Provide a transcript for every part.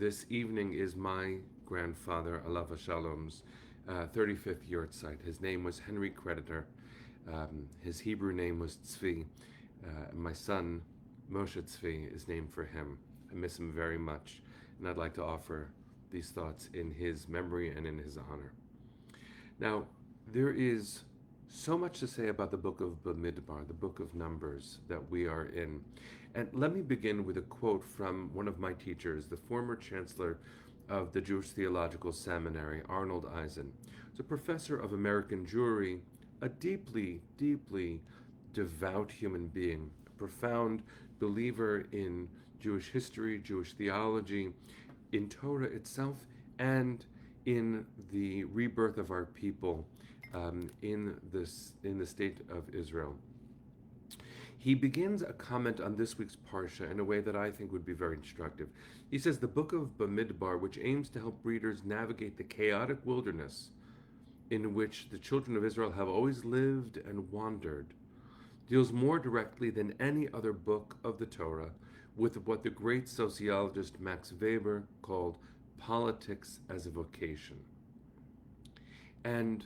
This evening is my grandfather, Alav Shalom's 35th yahrzeit. His name was Henry Creditor. His Hebrew name was Tzvi. My son, Moshe Tzvi, is named for him. I miss him very much, and I'd like to offer these thoughts in his memory and in his honor. Now, there is so much to say about the book of Bamidbar, the book of Numbers that we are in. And let me begin with a quote from one of my teachers, the former chancellor of the Jewish Theological Seminary, Arnold Eisen. He's a professor of American Jewry, a deeply, deeply devout human being, a profound believer in Jewish history, Jewish theology, in Torah itself, and in the rebirth of our people in the state of Israel. He begins a comment on this week's Parsha in a way that I think would be very instructive. He says, the book of Bamidbar, which aims to help readers navigate the chaotic wilderness in which the children of Israel have always lived and wandered, deals more directly than any other book of the Torah with what the great sociologist Max Weber called politics as a vocation. And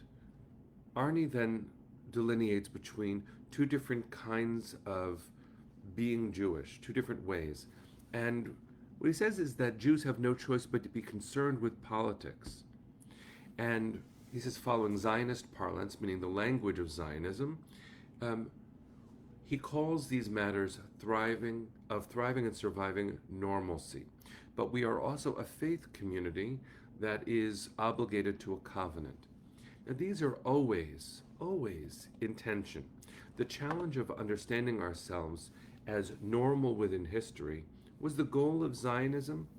Arnie then delineates between two different kinds of being Jewish, two different ways. And what he says is that Jews have no choice but to be concerned with politics. And he says, following Zionist parlance, meaning the language of Zionism, he calls these matters thriving and surviving normalcy. But we are also a faith community that is obligated to a covenant. Now, these are always in tension. The challenge of understanding ourselves as normal within history was the goal of Zionism.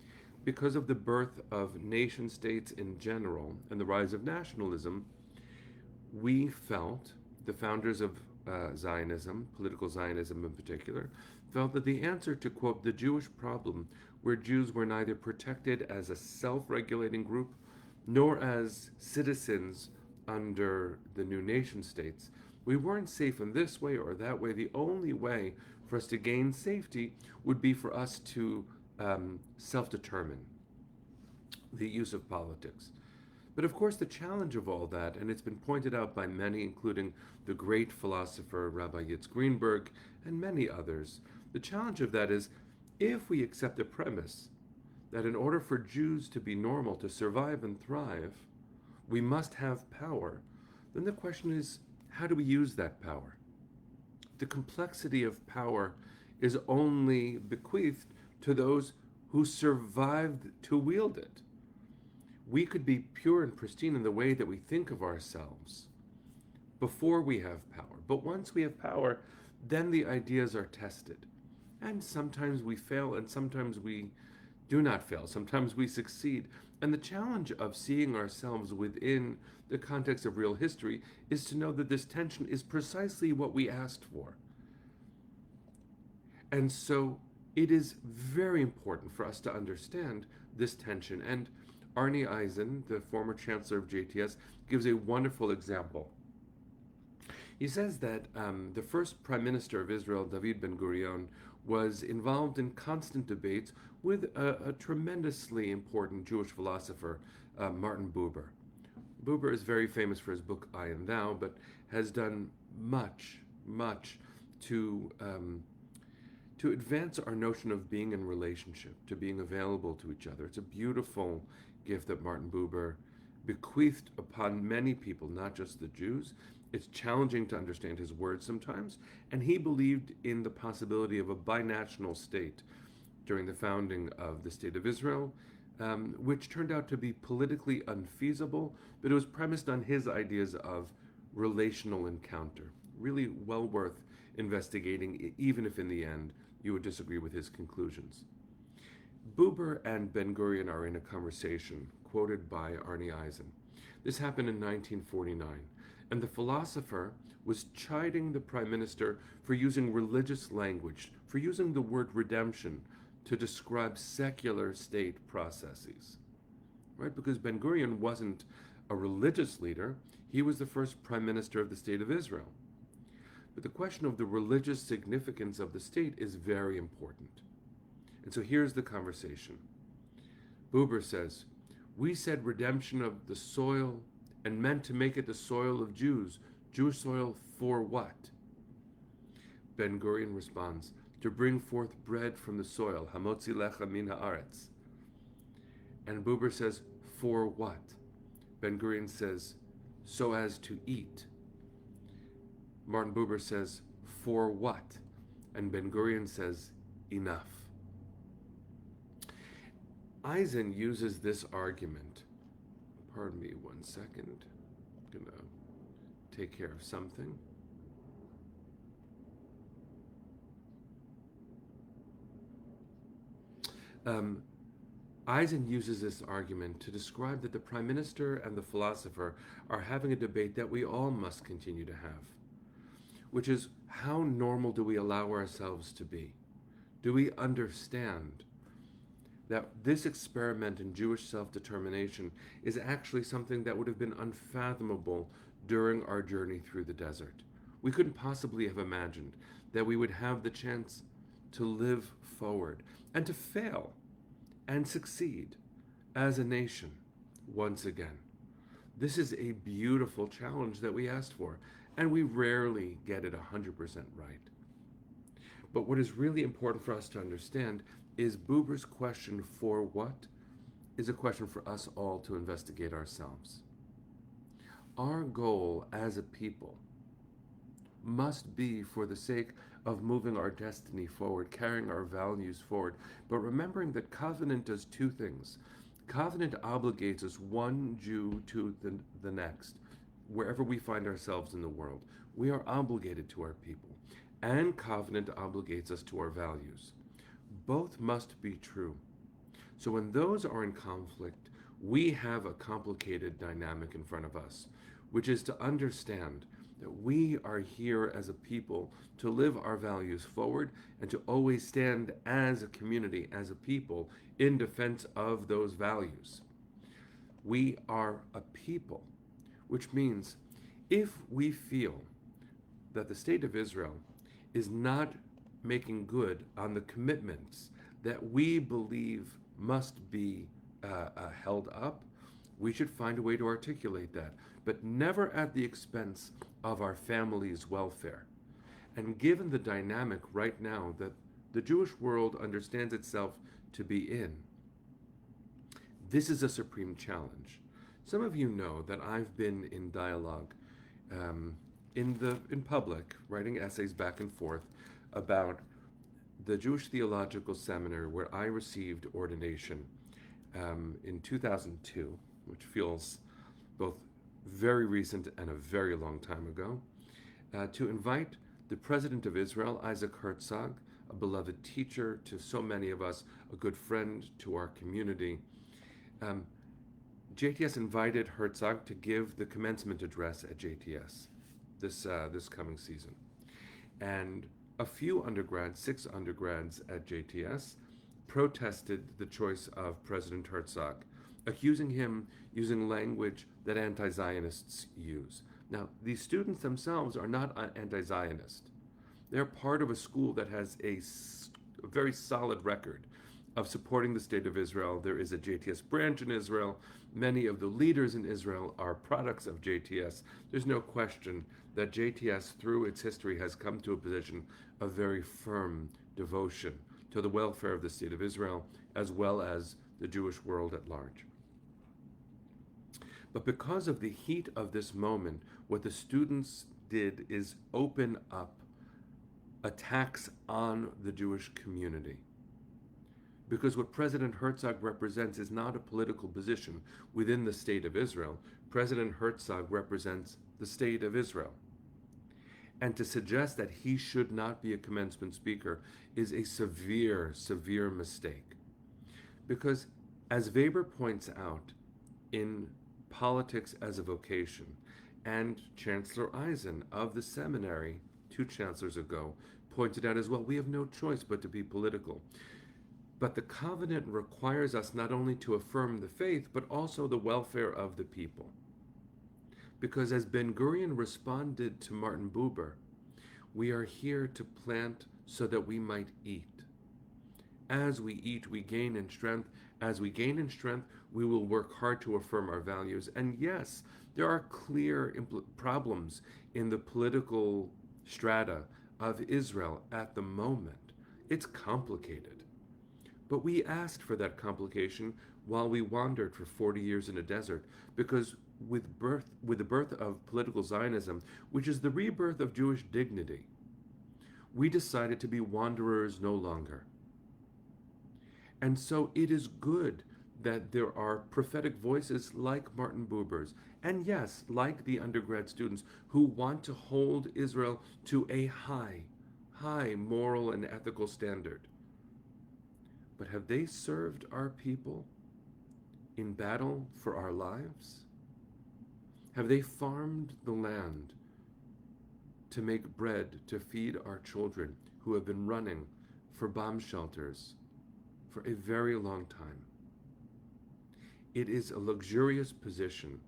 Because of the birth of nation states in general and the rise of nationalism, we felt, the founders of Zionism, political Zionism in particular, felt that the answer to, quote, the Jewish problem, where Jews were neither protected as a self-regulating group nor as citizens under the new nation states, we weren't safe in this way or that way. The only way for us to gain safety would be for us to self-determine the use of politics. But of course, the challenge of all that, and it's been pointed out by many, including the great philosopher Rabbi Yitzhak Greenberg and many others, the challenge of that is, if we accept the premise that in order for Jews to be normal, to survive and thrive, we must have power, then the question is, how do we use that power? The complexity of power is only bequeathed to those who survived to wield it. We could be pure and pristine in the way that we think of ourselves before we have power. But once we have power, then the ideas are tested. And sometimes we fail, and sometimes we do not fail. Sometimes we succeed. And the challenge of seeing ourselves within the context of real history is to know that this tension is precisely what we asked for. And so it is very important for us to understand this tension. And Arnie Eisen, the former chancellor of JTS, gives a wonderful example. He says that the first prime minister of Israel, David Ben-Gurion, was involved in constant debates with a tremendously important Jewish philosopher, Martin Buber. Buber is very famous for his book I and Thou, but has done much to advance our notion of being in relationship, to being available to each other. It's a beautiful gift that Martin Buber bequeathed upon many people, not just the Jews. It's challenging to understand his words sometimes, and he believed in the possibility of a binational state during the founding of the State of Israel, which turned out to be politically unfeasible, but it was premised on his ideas of relational encounter. Really well worth investigating, even if in the end you would disagree with his conclusions. Buber and Ben-Gurion are in a conversation quoted by Arnie Eisen. This happened in 1949, and the philosopher was chiding the prime minister for using religious language, for using the word redemption to describe secular state processes, right? Because Ben-Gurion wasn't a religious leader, he was the first prime minister of the State of Israel. But the question of the religious significance of the state is very important. And so here's the conversation. Buber says, "We said redemption of the soil and meant to make it the soil of Jews. Jewish soil for what?" Ben Gurion responds, "To bring forth bread from the soil, hamotzi lecha min haaretz." And Buber says, "For what?" Ben Gurion says, "So as to eat." Martin Buber says, "For what?" And Ben Gurion says, "Enough." Eisen uses this argument. Pardon me 1 second. I'm going to take care of something. Eisen uses this argument to describe that the prime minister and the philosopher are having a debate that we all must continue to have, which is, how normal do we allow ourselves to be? Do we understand that this experiment in Jewish self-determination is actually something that would have been unfathomable during our journey through the desert? We couldn't possibly have imagined that we would have the chance to live forward and to fail and succeed as a nation once again. This is a beautiful challenge that we asked for, and we rarely get it 100% right. But what is really important for us to understand is Buber's question, "For what?" is a question for us all to investigate ourselves. Our goal as a people must be for the sake of moving our destiny forward, carrying our values forward, but remembering that covenant does two things. Covenant obligates us, one Jew to the next, wherever we find ourselves in the world. We are obligated to our people, and covenant obligates us to our values. Both must be true. So when those are in conflict, we have a complicated dynamic in front of us, which is to understand that we are here as a people to live our values forward and to always stand as a community, as a people, in defense of those values. We are a people, which means if we feel that the state of Israel is not making good on the commitments that we believe must be held up, we should find a way to articulate that, but never at the expense of our family's welfare. And given the dynamic right now that the Jewish world understands itself to be in, this is a supreme challenge. Some of you know that I've been in dialogue in public, writing essays back and forth about the Jewish Theological Seminary where I received ordination in 2002, which feels both very recent and a very long time ago, to invite the President of Israel, Isaac Herzog, a beloved teacher to so many of us, a good friend to our community. JTS invited Herzog to give the commencement address at JTS this coming season. And a few undergrads, 6 undergrads at JTS, protested the choice of President Herzog, accusing him using language that anti-Zionists use. Now, these students themselves are not anti-Zionist. They're part of a school that has a very solid record of supporting the state of Israel. There is a JTS branch in Israel. Many of the leaders in Israel are products of JTS. There's no question that JTS, through its history, has come to a position of very firm devotion to the welfare of the state of Israel, as well as the Jewish world at large. But because of the heat of this moment, what the students did is open up attacks on the Jewish community. Because what President Herzog represents is not a political position within the state of Israel. President Herzog represents the state of Israel. And to suggest that he should not be a commencement speaker is a severe, severe mistake. Because, as Weber points out, in Politics as a Vocation, and Chancellor Eisen of the seminary 2 chancellors ago pointed out as well, we have no choice but to be political. But the covenant requires us not only to affirm the faith, but also the welfare of the people. Because as Ben Gurion responded to Martin Buber, we are here to plant so that we might eat. As we eat, we gain in strength. As we gain in strength, we will work hard to affirm our values. And yes, there are clear problems in the political strata of Israel at the moment. It's complicated. But we asked for that complication while we wandered for 40 years in a desert, because with the birth of political Zionism, which is the rebirth of Jewish dignity, we decided to be wanderers no longer. And so it is good that there are prophetic voices like Martin Buber's, and yes, like the undergrad students who want to hold Israel to a high moral and ethical standard. But have they served our people in battle for our lives? Have they farmed the land to make bread to feed our children who have been running for bomb shelters for a very long time? It is a luxurious position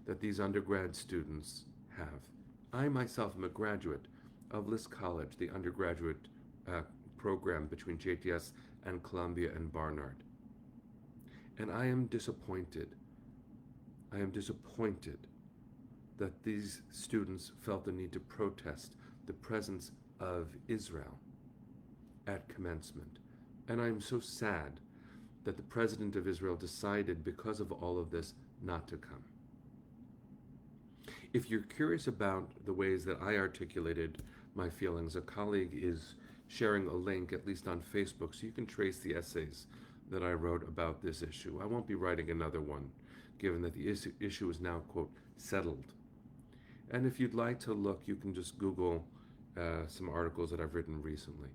that these undergrad students have. I myself am a graduate of Liss College, the undergraduate program between JTS and Columbia and Barnard. And I am disappointed. I am disappointed that these students felt the need to protest the presence of Israel at commencement. And I'm so sad that the president of Israel decided, because of all of this, not to come. If you're curious about the ways that I articulated my feelings, a colleague is sharing a link, at least on Facebook, so you can trace the essays that I wrote about this issue. I won't be writing another one, given that the issue is now, quote, settled. And if you'd like to look, you can just Google some articles that I've written recently.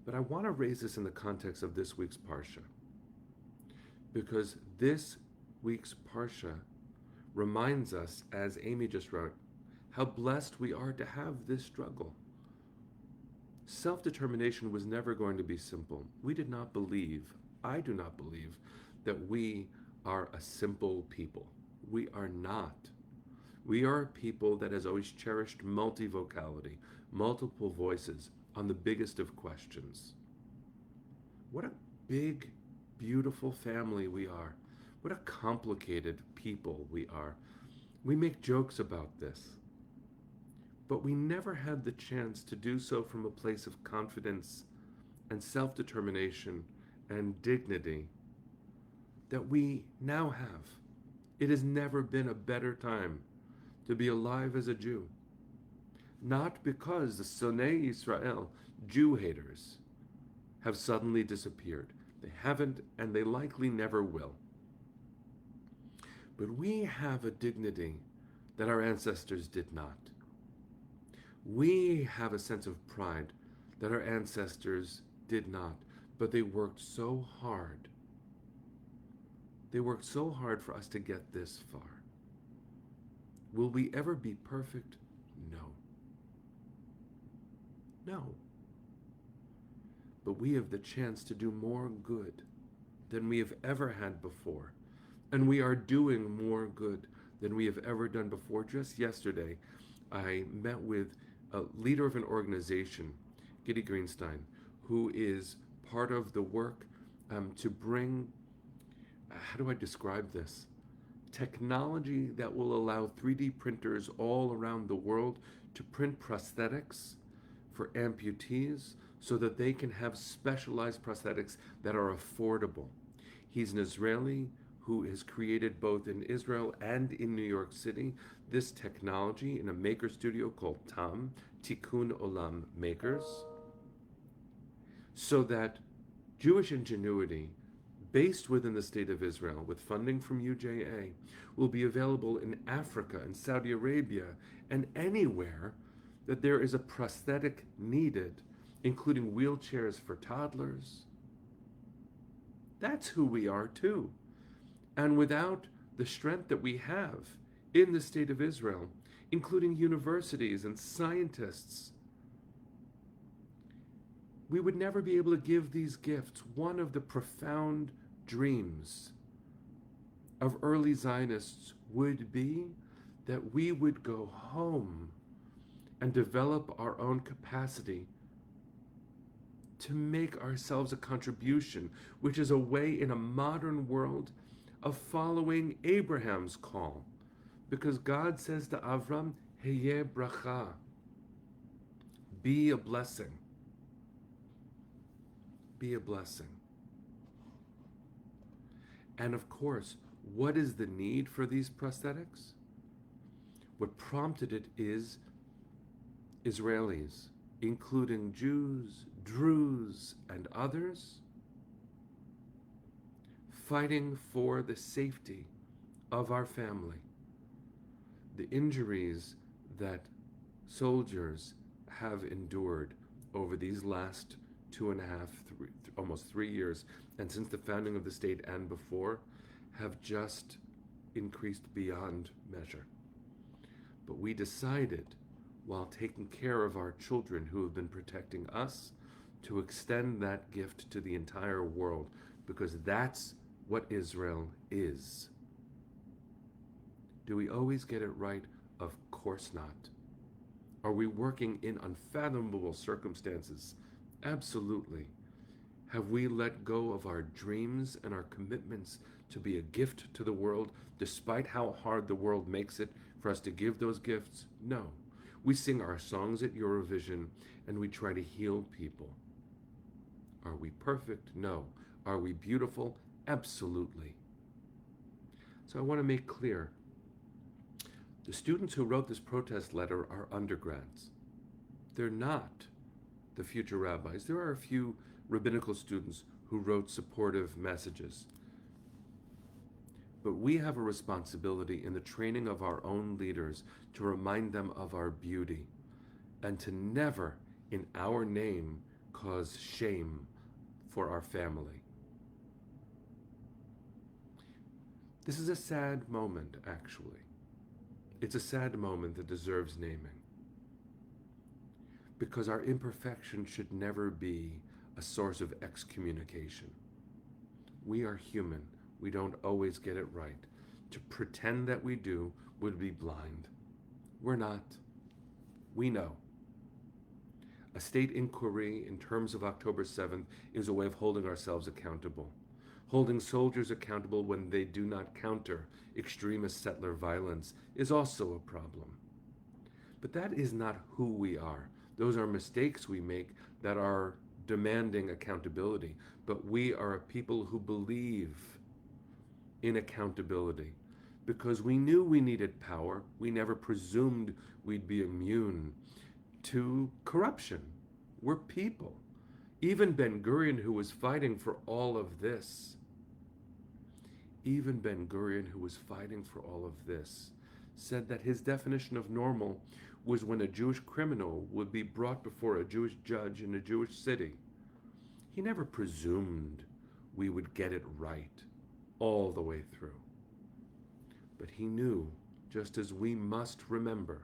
But I want to raise this in the context of this week's Parsha, because this week's Parsha reminds us, as Amy just wrote, how blessed we are to have this struggle. Self-determination was never going to be simple. We did not believe, I do not believe, that we are a simple people. We are not. We are a people that has always cherished multivocality, multiple voices on the biggest of questions. What a big, beautiful family we are. What a complicated people we are. We make jokes about this, but we never had the chance to do so from a place of confidence and self-determination and dignity that we now have. It has never been a better time to be alive as a Jew. Not because the Sonei Israel, Jew haters, have suddenly disappeared. They haven't, and they likely never will. But we have a dignity that our ancestors did not. We have a sense of pride that our ancestors did not, but they worked so hard. They worked so hard for us to get this far. Will we ever be perfect? No. No. But we have the chance to do more good than we have ever had before. And we are doing more good than we have ever done before. Just yesterday, I met with a leader of an organization, Giddy Greenstein, who is part of the work to bring, how do I describe this? Technology that will allow 3D printers all around the world to print prosthetics for amputees so that they can have specialized prosthetics that are affordable. He's an Israeli who has created, both in Israel and in New York City, this technology in a maker studio called TAM, Tikkun Olam Makers, so that Jewish ingenuity based within the state of Israel with funding from UJA will be available in Africa and Saudi Arabia and anywhere that there is a prosthetic needed, including wheelchairs for toddlers. That's who we are too. And without the strength that we have in the state of Israel, including universities and scientists, we would never be able to give these gifts. One of the profound dreams of early Zionists would be that we would go home and develop our own capacity to make ourselves a contribution, which is a way in a modern world of following Abraham's call. Because God says to Avram, Heye bracha, be a blessing. Be a blessing. And of course, what is the need for these prosthetics? What prompted it is Israelis, including Jews, Druze, and others, fighting for the safety of our family. The injuries that soldiers have endured over these last 2.5, almost 3 years, and since the founding of the state and before, have just increased beyond measure. But we decided, while taking care of our children who have been protecting us, to extend that gift to the entire world, because that's what Israel is. Do we always get it right? Of course not. Are we working in unfathomable circumstances? Absolutely. Have we let go of our dreams and our commitments to be a gift to the world, despite how hard the world makes it for us to give those gifts? No. We sing our songs at Eurovision and we try to heal people. Are we perfect? No. Are we beautiful? Absolutely. So I want to make clear, the students who wrote this protest letter are undergrads. They're not the future rabbis. There are a few rabbinical students who wrote supportive messages. But we have a responsibility in the training of our own leaders to remind them of our beauty and to never, in our name, cause shame for our family. This is a sad moment, actually. It's a sad moment that deserves naming. Because our imperfection should never be a source of excommunication. We are human. We don't always get it right. To pretend that we do would be blind. We're not. We know. A state inquiry in terms of October 7th is a way of holding ourselves accountable. Holding soldiers accountable when they do not counter extremist settler violence is also a problem. But that is not who we are. Those are mistakes we make that are demanding accountability. But we are a people who believe in accountability. Because we knew we needed power, we never presumed we'd be immune to corruption. We're people. Even Ben-Gurion, who was fighting for all of this, said that his definition of normal was when a Jewish criminal would be brought before a Jewish judge in a Jewish city. He never presumed we would get it right all the way through. But he knew, just as we must remember,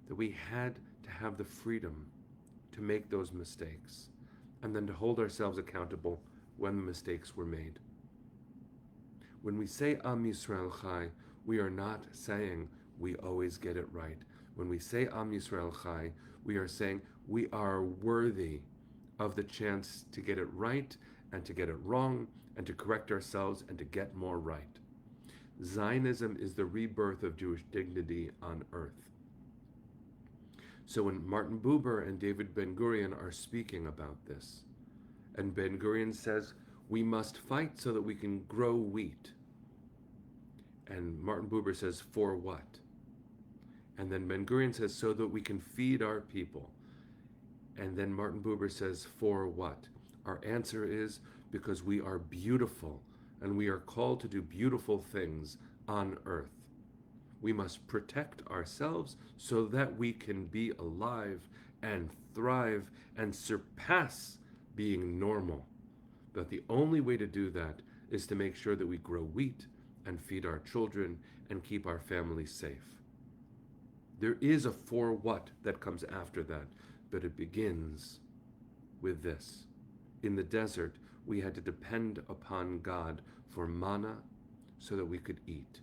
that we had to have the freedom to make those mistakes and then to hold ourselves accountable when the mistakes were made. When we say Am Yisrael Chai, we are not saying we always get it right. When we say Am Yisrael Chai, we are saying we are worthy of the chance to get it right and to get it wrong and to correct ourselves and to get more right. Zionism is the rebirth of Jewish dignity on earth. So when Martin Buber and David Ben-Gurion are speaking about this, and Ben-Gurion says, we must fight so that we can grow wheat. And Martin Buber says, for what? And then Ben-Gurion says, so that we can feed our people. And then Martin Buber says, for what? Our answer is, because we are beautiful, and we are called to do beautiful things on earth. We must protect ourselves so that we can be alive and thrive and surpass being normal. But the only way to do that is to make sure that we grow wheat and feed our children and keep our families safe. There is a for what that comes after that, but it begins with this. In the desert, we had to depend upon God for manna so that we could eat.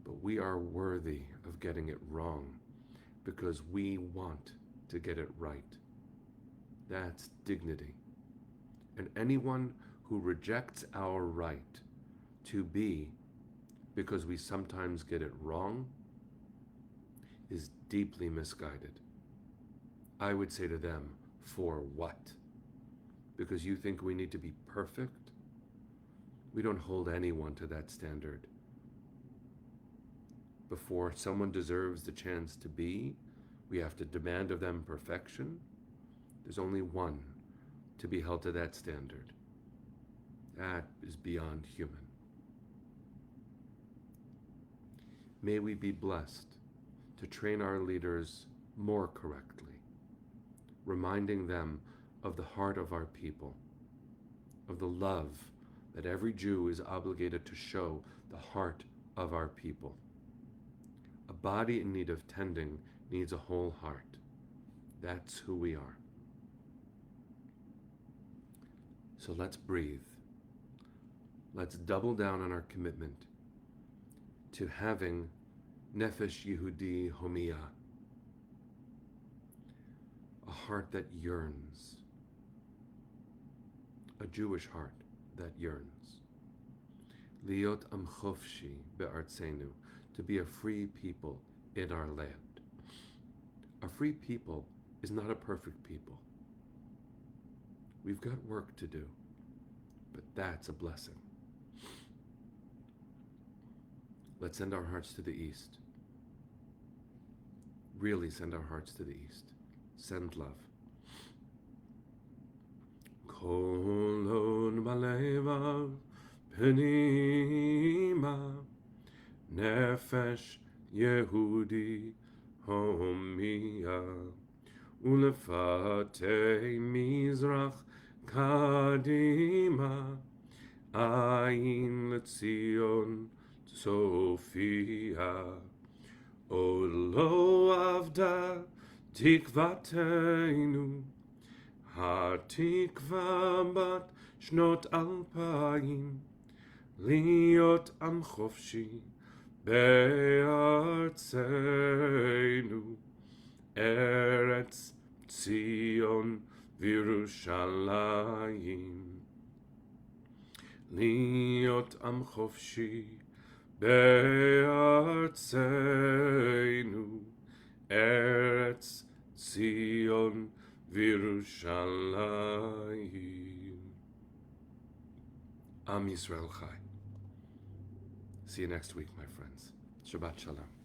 But we are worthy of getting it wrong because we want to get it right. That's dignity. And anyone who rejects our right to be because we sometimes get it wrong is deeply misguided. I would say to them, for what? Because you think we need to be perfect? We don't hold anyone to that standard. Before someone deserves the chance to be, we have to demand of them perfection. There's only one to be held to that standard. That is beyond human. May we be blessed to train our leaders more correctly, reminding them of the heart of our people, of the love that every Jew is obligated to show the heart of our people. A body in need of tending needs a whole heart. That's who we are. So let's breathe. Let's double down on our commitment to having Nefesh Yehudi Homiyah, a heart that yearns, a Jewish heart that yearns. Liot Am Chofshi Be'artzenu, to be a free people in our land. A free people is not a perfect people. We've got work to do, but that's a blessing. Let's send our hearts to the east. Really send our hearts to the east. Send love. Kolon balevav penima nefesh Yehudi homiyah ulefate mizrach kadima ayin letzion Sophia, O lo avda tikvatenu, hatikva bat shnot alpayim, liot am chofshi be'artzenu, Eretz Zion v'Yerushalayim, liot am chofshi Be'artzenu, Eretz Zion v'Yerushalayim. Am Yisrael Chai. See you next week, my friends. Shabbat Shalom.